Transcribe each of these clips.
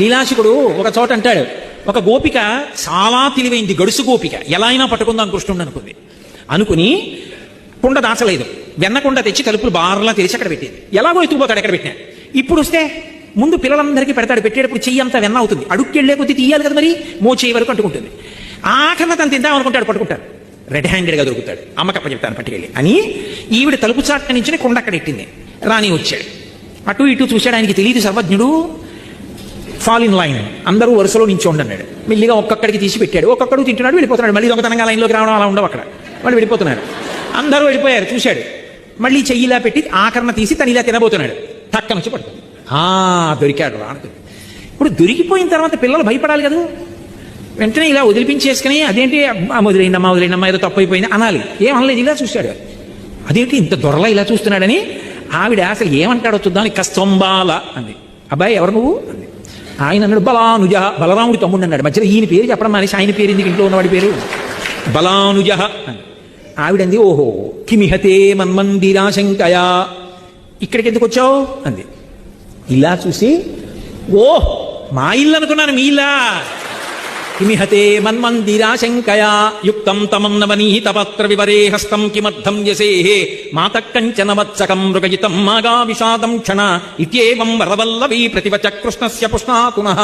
లీలాశకుడు ఒక చోట అంటాడు, ఒక గోపిక చాలా తెలివైంది, గడుసు గోపిక, ఎలా అయినా పట్టుకుందాం కృష్ణుడు అనుకుని కుండ దాచలేదు, వెన్నకుండ తెచ్చి తలుపులు బార్లా తెరిచి అక్కడ పెట్టేది. ఎలాగో ఎత్తుకుపోతాడు ఎక్కడ పెట్టినా. ఇప్పుడు వస్తే ముందు పిల్లలందరికీ పెడతాడు, పెట్టేటప్పుడు చెయ్యి అంతా వెన్న అవుతుంది, అడుక్కెళ్లే కొద్ది తీయాలి కదా, మరి మోచేయి వరకు అంటుకుంటుంది. ఆఖరణ తను తిందాం అనుకుంటాడు, పట్టుకుంటాడు, రెడ్ హ్యాండెడ్గా దొరుకుతాడు. అమ్మకప్ప చెప్తాను పట్టుకెళ్ళి అని. ఈవిడ తలుపు చాట్ట నుంచి కుండ అక్కడ ఎట్టింది. రాణి వచ్చాడు, అటు ఇటు చూశాడు, ఆయనకి తెలియదు సర్వజ్ఞుడు. ఫాల్ ఇన్ లైన్, అందరూ వరుసలో నించోండి అన్నాడు. మెల్లిగా ఒక్కొక్కడికి తీసి పెట్టాడు, ఒక్కొక్కడు తింటున్నాడు, వెళ్ళిపోతున్నాడు. మళ్ళీ దొంగతనంగా లైన్లోకి రావడం అలా ఉండవు అక్కడ, వాళ్ళు వెళ్ళిపోతున్నారు. అందరూ వెళ్ళిపోయారు, చూశాడు. మళ్ళీ చెయ్యిలా పెట్టి ఆకరణ తీసి తను ఇలా తినబోతున్నాడు. టక్కన వచ్చి పడుతుంది. దొరికాడు రా అనుకుంది. ఇప్పుడు దొరికిపోయిన తర్వాత పిల్లలు భయపడాలి కదా, వెంటనే ఇలా వదిలిపించేసుకుని అదేంటి వదిలేండమ్మా ఏదో తప్పు అయిపోయింది అనాలి. ఏమనలేదు, ఇలా చూశాడు. అదేంటి ఇంత దొరలా ఇలా చూస్తున్నాడని ఆవిడ అసలు ఏమంటాడో చూద్దాం, కస్తంబాల అంది. అబ్బాయి ఎవరు నువ్వు అంది. ఆయన అన్నాడు బలానుజ, బలరాముడి తమ్ముడు అన్నాడు. మధ్యలో ఈయన పేరు చెప్పడం మానేసి ఆయన పేరు ఎందుకు, ఇంట్లో ఉన్నవాడి పేరు బలానుజ అని. ఆవిడంది ఓహో కిమిహతే మన్మందిరాశంకయా, ఇక్కడికి ఎందుకు వచ్చావు అంది. ఇలా చూసి మా ఇల్లు అనుకున్నాను, మీ ఇల్లా. కిమిహతే మన్మందిరాశంకయా యుక్తం తమన్నవనీత పత్ర వివరే హస్తం కిమర్థం యసేహే మాతకంచన వత్సకం మృగజితం మాగా విషాదం క్షణ ఇత్యేవం వరవల్లవీ ప్రతివచ కృష్ణస్య పుష్ణాతునః.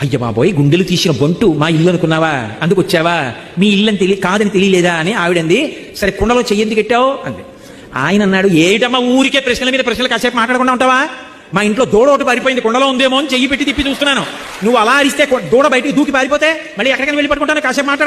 అయ్య బాబోయ్, గుండెలు తీసిన బొంటు, మా ఇల్లు అనుకున్నావా, అందుకు వచ్చావా, మీ ఇల్లని కాదని తెలియలేదా అని ఆవిడంది. సరే కుండలో చెయ్యందుకు పెట్టావు అంది. ఆయన అన్నాడు, ఏటమ్మా ఊరికే ప్రశ్నల మీద ప్రశ్నలు, కాసేపు మాట్లాడకుండా ఉంటావా, మా ఇంట్లో దూడ ఒకటి పారిపోయింది, కుండలో ఉందేమో అని చెయ్యి పెట్టి తిప్పి చూస్తున్నాను, నువ్వు అలా అరిస్తే దూడ బయటికి దూకి పారిపోతే మళ్ళీ ఎక్కడికైనా వెళ్ళి పట్టుకుంటాను, కాసేపు మాట్లాడు.